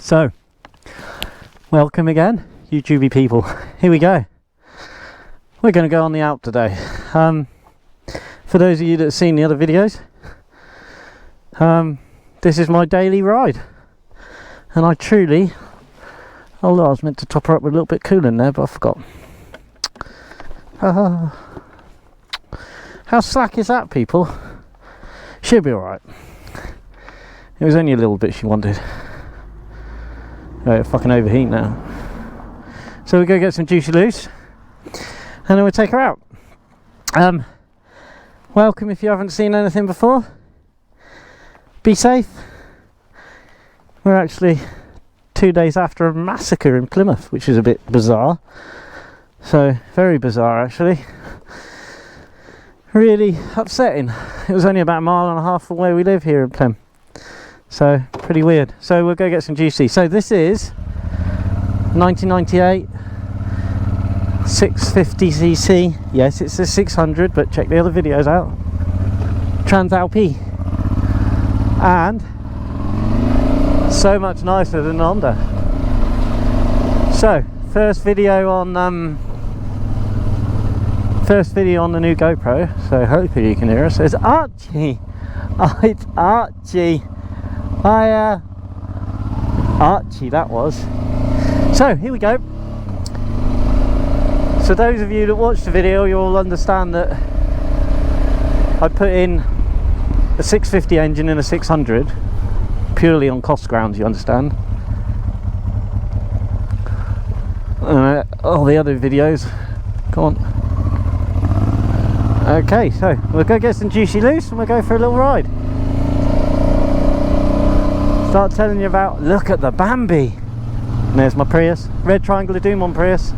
So, welcome again, YouTubey people. Here we go. We're going to go on the Alp today. For those of you that have seen the other videos, this is my daily ride. And I truly, although I was meant to top her up with a little bit of coolant there, but I forgot. How slack is that, people? She'll be alright. It was only a little bit she wanted. Oh, fucking overheat now. So we go get some Juicy Loose and then we'll take her out. Welcome if you haven't seen anything before. Be safe. We're actually 2 days after a massacre in Plymouth, which is a bit bizarre. So, very bizarre actually. Really upsetting. It was only about a mile and a half from where we live here in Plym. So, pretty weird. So, we'll go get some Juicy. So, this is 1998 650cc. Yes, it's a 600, but check the other videos out. Transalp. And so much nicer than Honda. So, first video on the new GoPro, so hopefully you can hear us. It's Archie. Oh, it's Archie. Hiya. Archie, that was. So, here we go. So those of you that watched the video, you'll understand that I put in a 650 engine in a 600 purely on cost grounds, you understand. All the other videos, come on. Okay, so we'll go get some Juicy Loose and we'll go for a little ride. Start telling you about, look at the Bambi. And there's my Prius, red triangle of doom on Prius.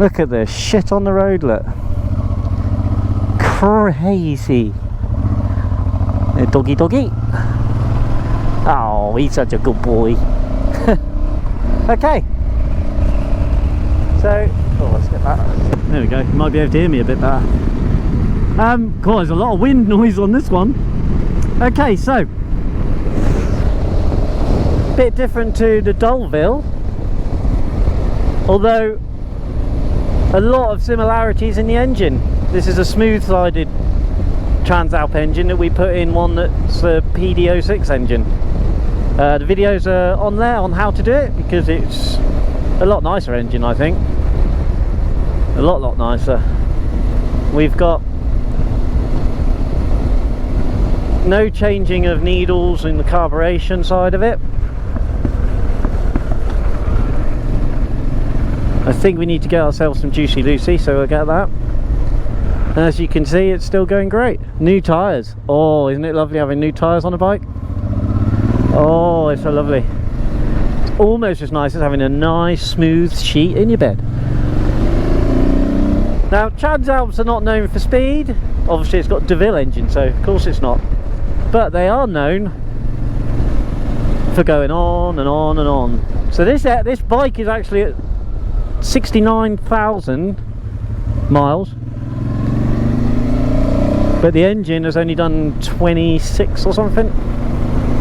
Look at this shit on the road, look. Crazy. Doggy doggy. Oh, he's such a good boy. Okay. So, oh, let's get that. There we go. You might be able to hear me a bit better. God, there's a lot of wind noise on this one. Okay, so bit different to the Dolville, although a lot of similarities in the engine. This is a smooth-sided Transalp engine that we put in one that's a PD06 engine. The videos are on there on how to do it because it's a lot nicer engine, I think. A lot nicer. We've got no changing of needles in the carburation side of it. I think we need to get ourselves some Juicy Lucy, so we'll get that. As you can see, it's still going great. New tyres. Oh, isn't it lovely having new tyres on a bike? Oh, it's so lovely. It's almost as nice as having a nice smooth sheet in your bed. Now, Transalps are not known for speed. Obviously, it's got DeVille engine, so of course it's not. But they are known for going on and on and on. So this bike is actually at 69,000 miles, but the engine has only done 26 or something.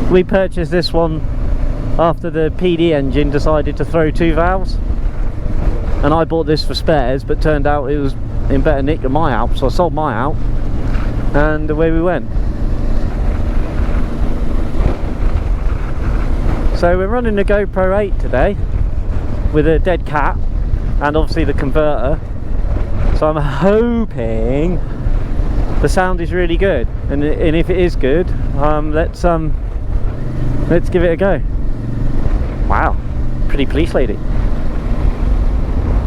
We purchased this one after the PD engine decided to throw 2 valves, and I bought this for spares, but turned out it was in better nick than my Alp, so I sold my Alp and away we went. So we're running the GoPro 8 today with a dead cat and obviously the converter, so I'm hoping the sound is really good, and if it is good, let's give it a go. Wow, pretty police lady.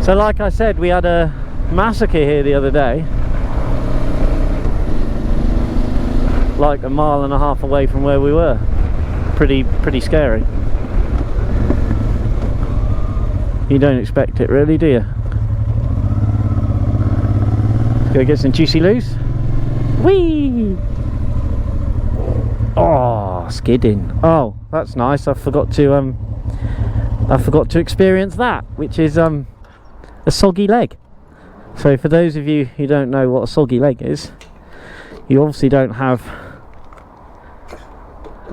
So like I said, we had a massacre here the other day, like a mile and a half away from where we were. Pretty scary. You don't expect it really, do you? Let's go get some Juicy Loose. Whee! Oh, skidding. Oh, that's nice. I forgot to experience that, which is a soggy leg. So for those of you who don't know what a soggy leg is, you obviously don't have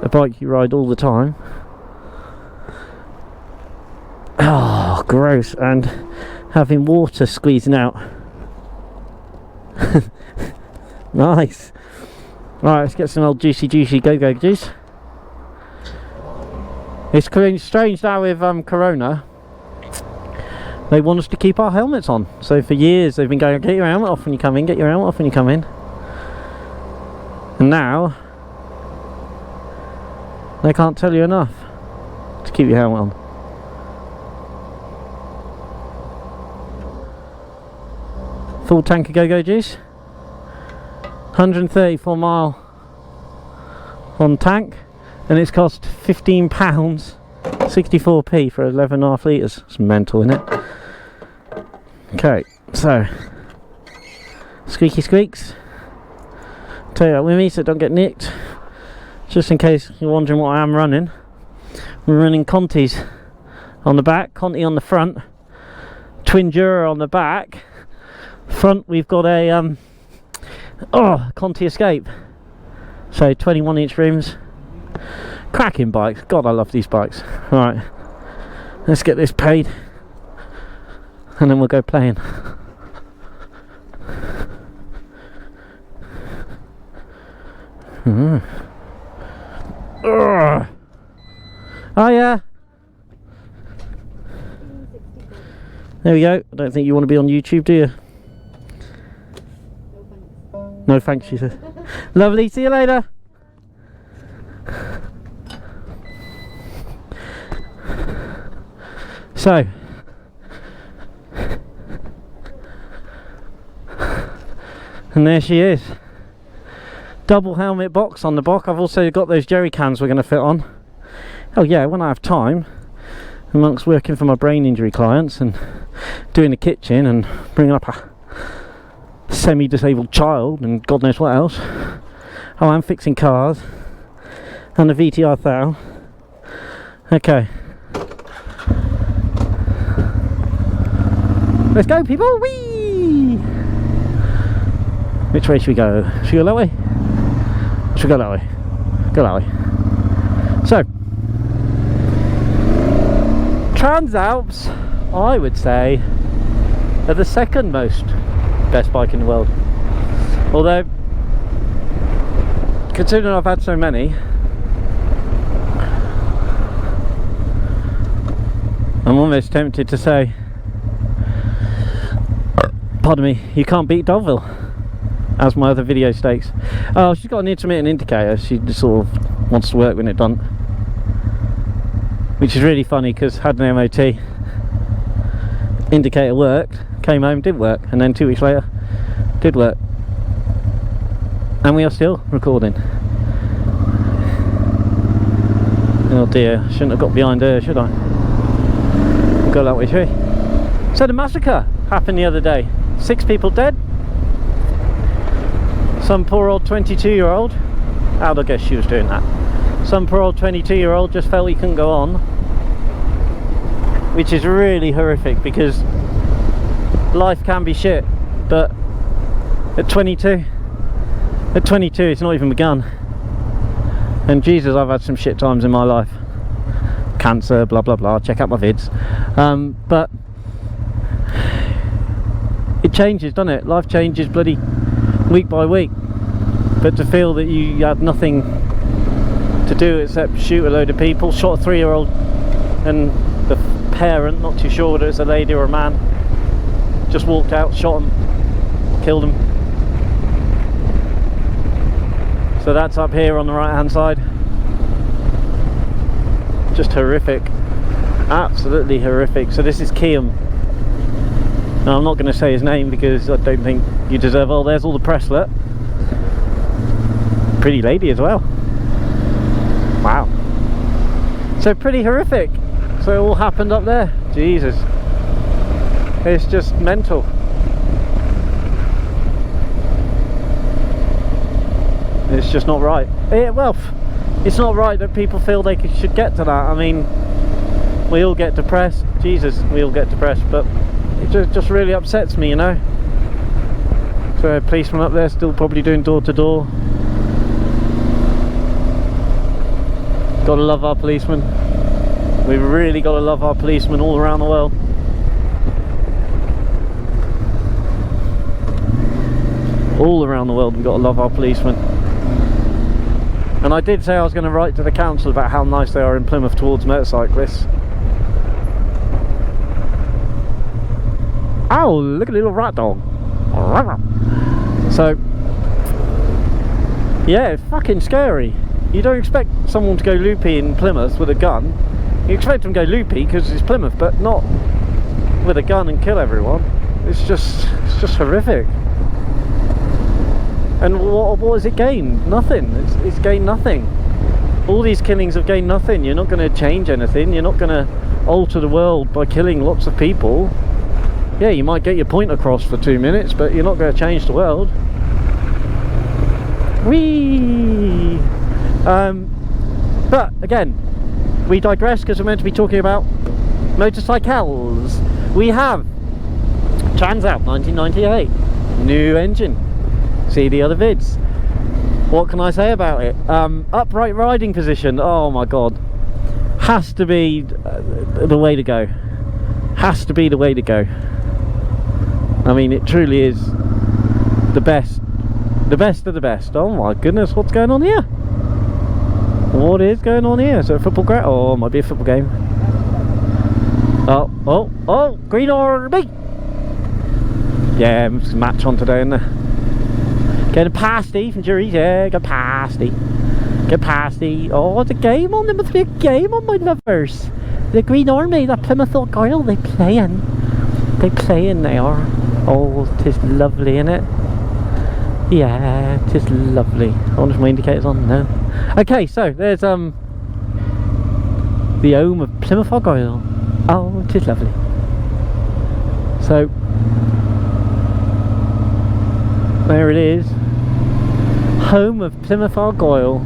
a bike you ride all the time Oh, gross. And having water squeezing out. Nice. Right, let's get some old juicy go-go juice. It's strange now with Corona. They want us to keep our helmets on. So for years they've been going, get your helmet off when you come in, get your helmet off when you come in. And now they can't tell you enough to keep your helmet on. Full tank of go-go juice. 134 mile on tank, and it's cost £15, 64p for 11.5 litres. It's mental, isn't it? Okay, so squeaky squeaks. Take that with me so don't get nicked. Just in case you're wondering what I am running, we're running Contis on the back, Conti on the front, Twin Jura on the back. Front we've got a Conti Escape, so 21-inch rims. Cracking bikes. God, I love these bikes. Right, let's get this paid and then we'll go playing. Oh yeah, there we go. I don't think you want to be on YouTube, do you? No thanks, she says. Lovely, see you later. So and there she is. Double helmet box on the back. I've also got those jerry cans we're going to fit on. Oh yeah, when I have time, amongst working for my brain injury clients and doing the kitchen and bringing up a semi-disabled child and God knows what else, oh, I'm fixing cars and the VTR thou. Okay, let's go, people. Whee! Which way should we go? Should we go that way? Should we go that way? Go that way. So Transalps, I would say, are the second most best bike in the world. Although, considering I've had so many, I'm almost tempted to say, pardon me, you can't beat Deauville, as my other video states. Oh, she's got an intermittent indicator. She just sort of wants to work when it's done, which is really funny because had an MOT, indicator worked, came home, did work, and then 2 weeks later did work, and we are still recording. Oh dear, I shouldn't have got behind her, should I? We'll go that way, shall we? So the massacre happened the other day. 6 people dead. Some poor old 22-year-old, how'd I guess she was doing that? Some poor old 22-year-old just felt he couldn't go on, which is really horrific because life can be shit, but at 22 it's not even begun. And Jesus, I've had some shit times in my life. Cancer, blah blah blah, check out my vids. But it changes, doesn't it? Life changes bloody week by week. But to feel that you had nothing to do except shoot a load of people, shot a 3-year-old and the parent, not too sure whether it's a lady or a man, just walked out, shot him, killed him. So that's up here on the right hand side. Just horrific, absolutely horrific. So this is Kiam. Now I'm not going to say his name because I don't think you deserve. Oh, there's all the Preslet. Pretty lady as well. Wow. So pretty horrific. So it all happened up there. Jesus, it's just mental. It's just not right. Well, it's not right that people feel they should get to that. I mean, we all get depressed. Jesus, we all get depressed, but it just really upsets me, you know. So a policeman up there still probably doing door to door. Gotta love our policemen. We've really got to love our policemen all around the world. All around the world we've got to love our policemen. And I did say I was going to write to the council about how nice they are in Plymouth towards motorcyclists. Oh, look at the little rat dog. So, yeah, it's fucking scary. You don't expect someone to go loopy in Plymouth with a gun. You expect them to go loopy because it's Plymouth, but not with a gun and kill everyone. It's just horrific. And what has it gained? Nothing. It's gained nothing. All these killings have gained nothing. You're not going to change anything. You're not going to alter the world by killing lots of people. Yeah, you might get your point across for 2 minutes, but you're not going to change the world. Whee! But again, we digress because we're meant to be talking about motorcycles. We have Transalp 1998, new engine. See the other vids. What can I say about it? Upright riding position, oh my god, has to be the way to go. Has to be the way to go. I mean, it truly is the best of the best. Oh my goodness, what's going on here? What is going on here? Is it a football ground? Oh, it might be a football game. Oh, green army. Yeah, there's a match on today, isn't there? Get a pasty from Juries, yeah, get pasty. Get pasty. Oh, the game on, there must be a game on, my lovers. The Green Army, that Plymouth Argyle, they playing. They playing, they are. Oh, 'tis lovely, innit? Yeah, 'tis lovely. I wonder if my indicator's on. No. Okay, so there's the home of Plymouth Argyle. Oh, 'tis lovely. So there it is. Home of Plymouth Argyle.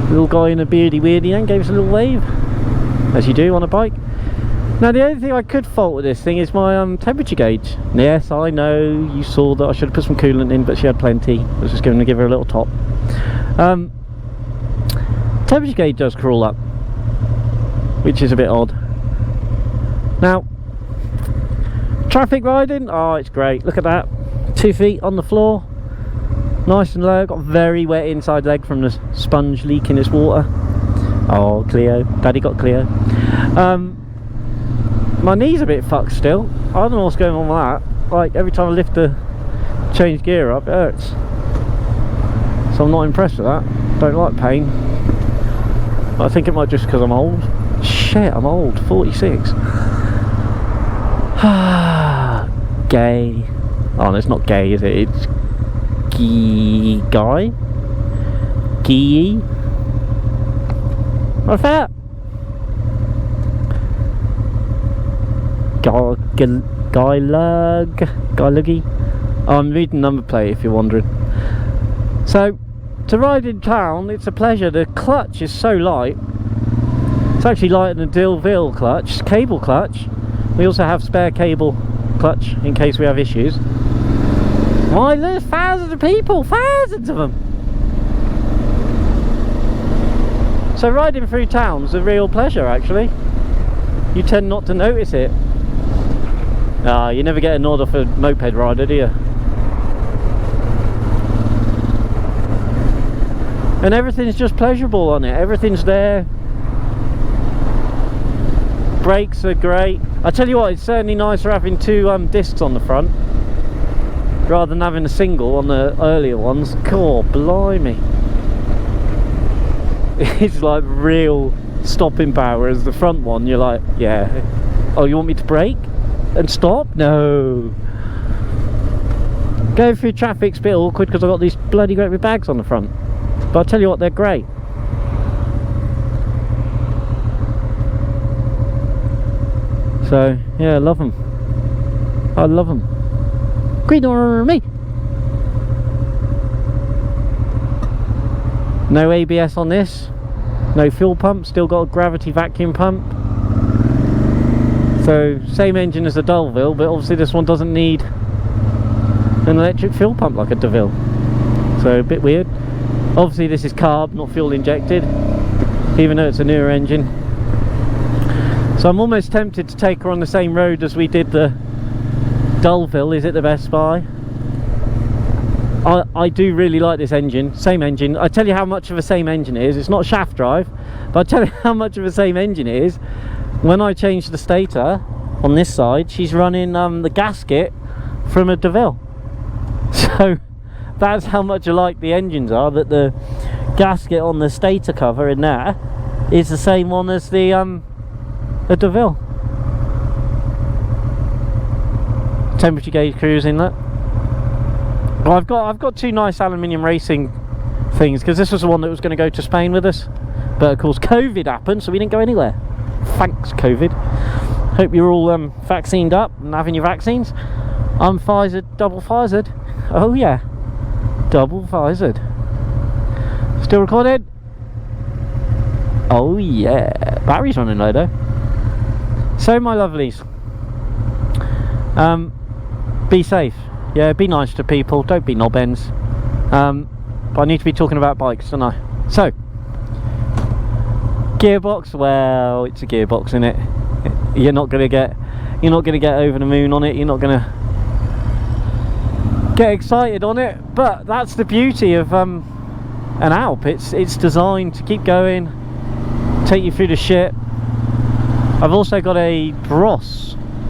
Little guy in a beardy weirdy and gave us a little wave, as you do on a bike. Now the only thing I could fault with this thing is my temperature gauge. Yes, I know you saw that I should have put some coolant in, but she had plenty. I was just going to give her a little top. Temperature gauge does crawl up, which is a bit odd. Now, traffic riding, oh, it's great. Look at that, 2 feet on the floor, nice and low. Got very wet inside leg from the sponge leaking its water. Oh, Cleo, Daddy got Cleo. My knee's a bit fucked still. I don't know what's going on with that. Like, every time I lift the change gear up, it hurts. So I'm not impressed with that. Don't like pain. But I think it might just because I'm old. Shit, I'm old. 46. Gay. Oh, no, it's not gay, is it? It's guy. Gee. What's that? Guy luggy. Oh, I'm reading number plate if you're wondering. So, to ride in town, it's a pleasure. The clutch is so light. It's actually lighter than a Devon clutch. It's cable clutch. We also have spare cable clutch in case we have issues. Why, there's thousands of people, thousands of them. So riding through town's a real pleasure, actually. You tend not to notice it. You never get a nod off a moped rider, do you? And everything's just pleasurable on it. Everything's there. Brakes are great. I tell you what, it's certainly nicer having 2 discs on the front rather than having a single on the earlier ones. God, blimey. It's like real stopping power. As the front one, you're like, yeah. Oh, you want me to brake and stop? No. Going through traffic's a bit awkward because I've got these bloody great big bags on the front. But I'll tell you what, they're great. So, yeah, I love them. I love them. Green Army! No ABS on this. No fuel pump. Still got a gravity vacuum pump. So, same engine as the Devon, but obviously this one doesn't need an electric fuel pump like a Devon. So, a bit weird. Obviously this is carb, not fuel injected, even though it's a newer engine. So I'm almost tempted to take her on the same road as we did the Dullville, is it the Best Buy? I do really like this engine, same engine. I tell you how much of a same engine it is. It's not shaft drive, but I tell you how much of a same engine it is. When I changed the stator on this side, she's running the gasket from a DeVille. So that's how much alike the engines are, that the gasket on the stator cover in there is the same one as the DeVille. Temperature gauge cruising, that. Well, I've got two nice aluminium racing things, because this was the one that was going to go to Spain with us, but of course COVID happened, so we didn't go anywhere. Thanks COVID. Hope you're all vaccinated up and having your vaccines. I'm Pfizer, double Pfizered. Oh yeah, double Pfizered. Still recorded? Oh yeah, battery's running low though. So my lovelies, be safe. Yeah, be nice to people, don't be knob ends. But I need to be talking about bikes, don't I? So, gearbox, well, it's a gearbox, isn't it? You're not gonna get over the moon on it, you're not gonna get excited on it, but that's the beauty of an Alp. It's designed to keep going, take you through the shit. I've also got a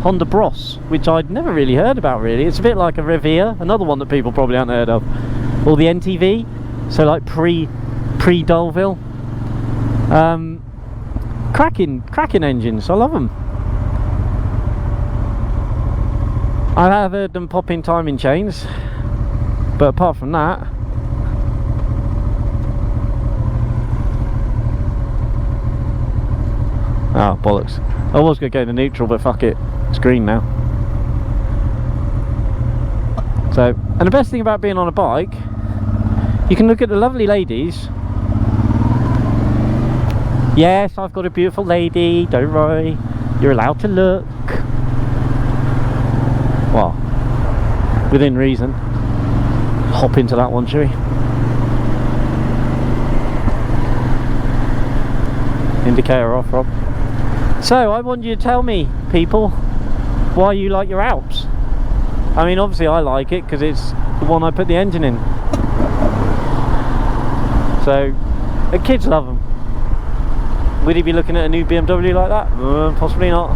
Honda Bros, which I'd never really heard about really. It's a bit like a Revere, another one that people probably haven't heard of, or the NTV, so like pre-Dullville. Cracking engines, I love them. I have heard them pop in timing chains, but apart from that, oh bollocks, I was going to go to neutral, but fuck it, it's green now. So, and the best thing about being on a bike, you can look at the lovely ladies. Yes, I've got a beautiful lady, don't worry, you're allowed to look. Well, within reason. Hop into that one, shall we? Indicator off, Rob. So, I want you to tell me, people, why you like your Alps. I mean, obviously I like it because it's the one I put the engine in. So, the kids love them. Would he be looking at a new BMW like that? Possibly not.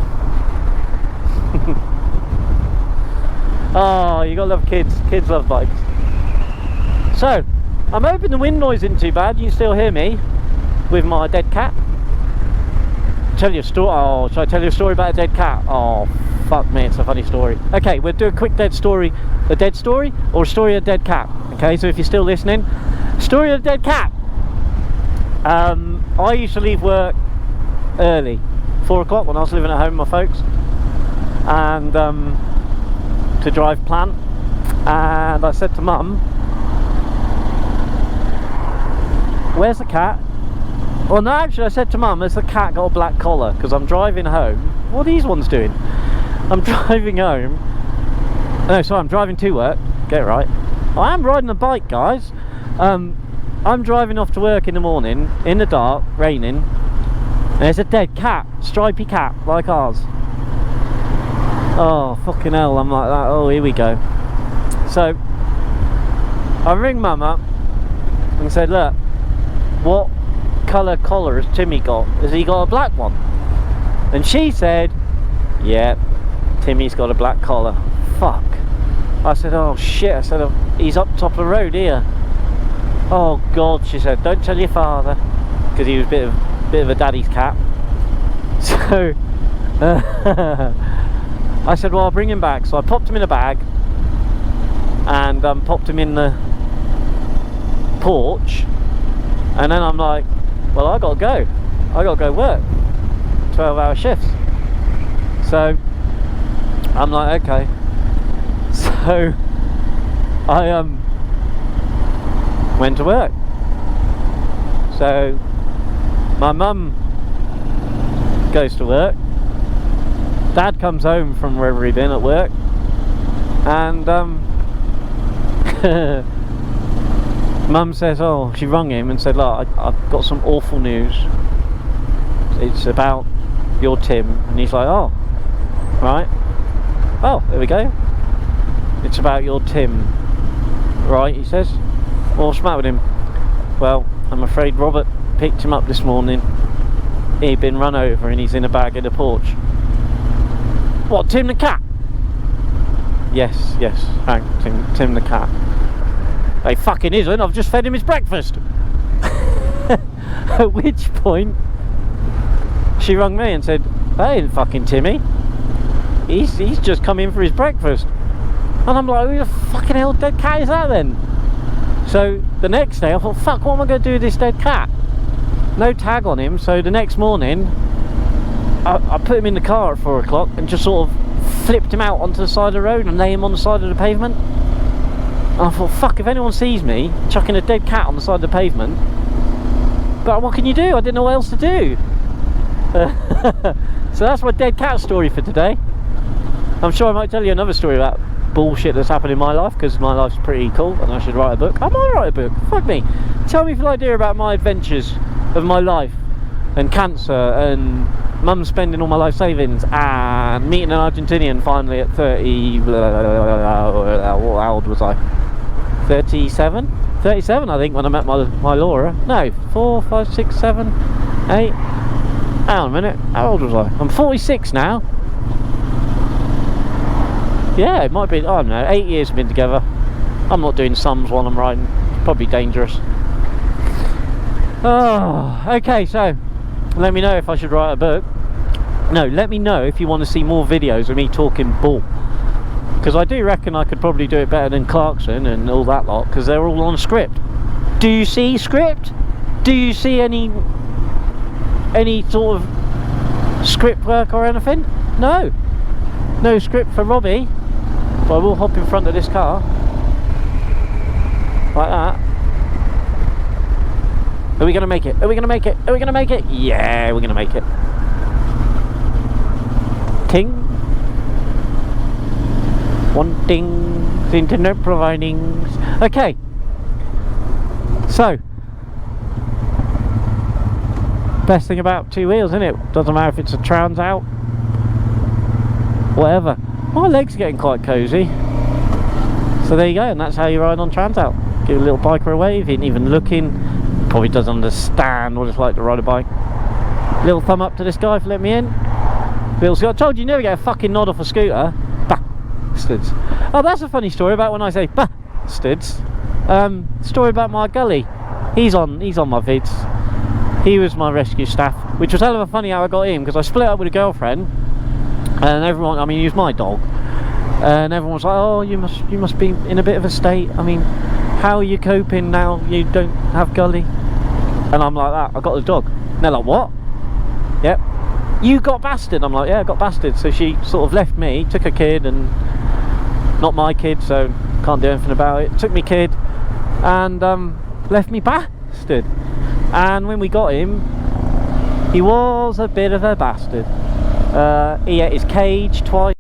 Oh, you gotta love kids. Kids love bikes. So, I'm hoping the wind noise isn't too bad. You can still hear me with my dead cat. Tell you a story. Oh, should I tell you a story about a dead cat? Oh, fuck me, it's a funny story. Okay, we'll do a quick dead story. A dead story or a story of a dead cat. Okay, so if you're still listening, story of a dead cat. I used to leave work early, 4 o'clock when I was living at home with my folks, and to drive plant, and I said to Mum, where's the cat? Well no, actually I said to Mum, has the cat got a black collar? Because I'm driving home. What are these ones doing? I'm driving home. No, sorry, I'm driving to work. Get it right. I am riding a bike, guys. I'm driving off to work in the morning, in the dark, raining, and there's a dead cat, stripy cat, like ours. Oh, fucking hell, I'm like that. Oh, here we go. So, I ring Mum up and said, look, what colour collar has Timmy got? Has he got a black one? And she said, yeah, Timmy's got a black collar. Fuck. I said, oh shit. I said, he's up top of the road here. Oh God, she said, don't tell your father, because he was a bit of a daddy's cat. So I said, well, I'll bring him back. So I popped him in a bag and popped him in the porch, and then I'm like, well, I gotta go work, 12-hour shifts. So I'm like, okay. So I went to work. So my mum goes to work, Dad comes home from wherever he'd been at work, and Mum says, oh, she rung him and said, look, I've got some awful news. It's about you're Tim. And he's like, oh, right. Oh, there we go. It's about your Tim. Right, he says. Well, what's the matter with him? Well, I'm afraid Robert picked him up this morning. He'd been run over and he's in a bag in the porch. What, Tim the cat? Yes, Hank, Tim the cat. He fucking isn't, I've just fed him his breakfast. At which point, she rung me and said, that ain't fucking Timmy. He's just come in for his breakfast. And I'm like, who the fucking hell dead cat is that then? So the next day I thought, fuck, what am I going to do with this dead cat? No tag on him. So the next morning I put him in the car at 4 o'clock and just sort of flipped him out onto the side of the road and lay him on the side of the pavement. And I thought, fuck, if anyone sees me chucking a dead cat on the side of the pavement, but what can you do? I didn't know what else to do. So that's my dead cat story for today. I'm sure I might tell you another story about bullshit that's happened in my life, because my life's pretty cool and I should write a book. I might write a book, fuck me. Tell me if you like to hear about my adventures of my life, and cancer, and mum spending all my life savings, and meeting an Argentinian finally at 30, how old was I? 37? 37 I think, when I met my Laura. No, 4, 5, 6, 7, 8. Hang on a minute, how old was I? I'm 46 now. Yeah, it might be, I don't know, 8 years we've been together. I'm not doing sums while I'm riding, it's probably dangerous. Oh, okay, so let me know if I should write a book. No, let me know if you want to see more videos of me talking bull, because I do reckon I could probably do it better than Clarkson and all that lot, because they're all on script. Do you see script? Do you see any sort of script work or anything? No script for Robbie. But I will hop in front of this car like that. Are we gonna make it? Are we gonna make it? Are we gonna make it? Yeah, we're gonna make it. Ting. Wanting internet providing. Okay. So, best thing about two wheels, isn't it? Doesn't matter if it's a Transalp, whatever. My legs are getting quite cozy. So there you go, and that's how you ride on Transalp. Give a little biker a wave, he ain't even looking. Probably doesn't understand what it's like to ride a bike. Little thumb up to this guy for letting me in. Little Scott, told you never get a fucking nod off a scooter. Bastards. Oh, that's a funny story about when I say bastards. Story about my gully. He's on my vids. He was my rescue staff, which was hell of a funny how I got him, because I split up with a girlfriend, and everyone, I mean, he was my dog, and everyone was like, oh, you must be in a bit of a state. I mean, how are you coping now you don't have gully? And I'm like that, I got the dog. And they're like, what? Yep. You got bastard. I'm like, yeah, I got bastard. So she sort of left me, took a kid, and not my kid, so can't do anything about it. Took me kid and left me bastard. And when we got him, he was a bit of a bastard. He ate his cage twice.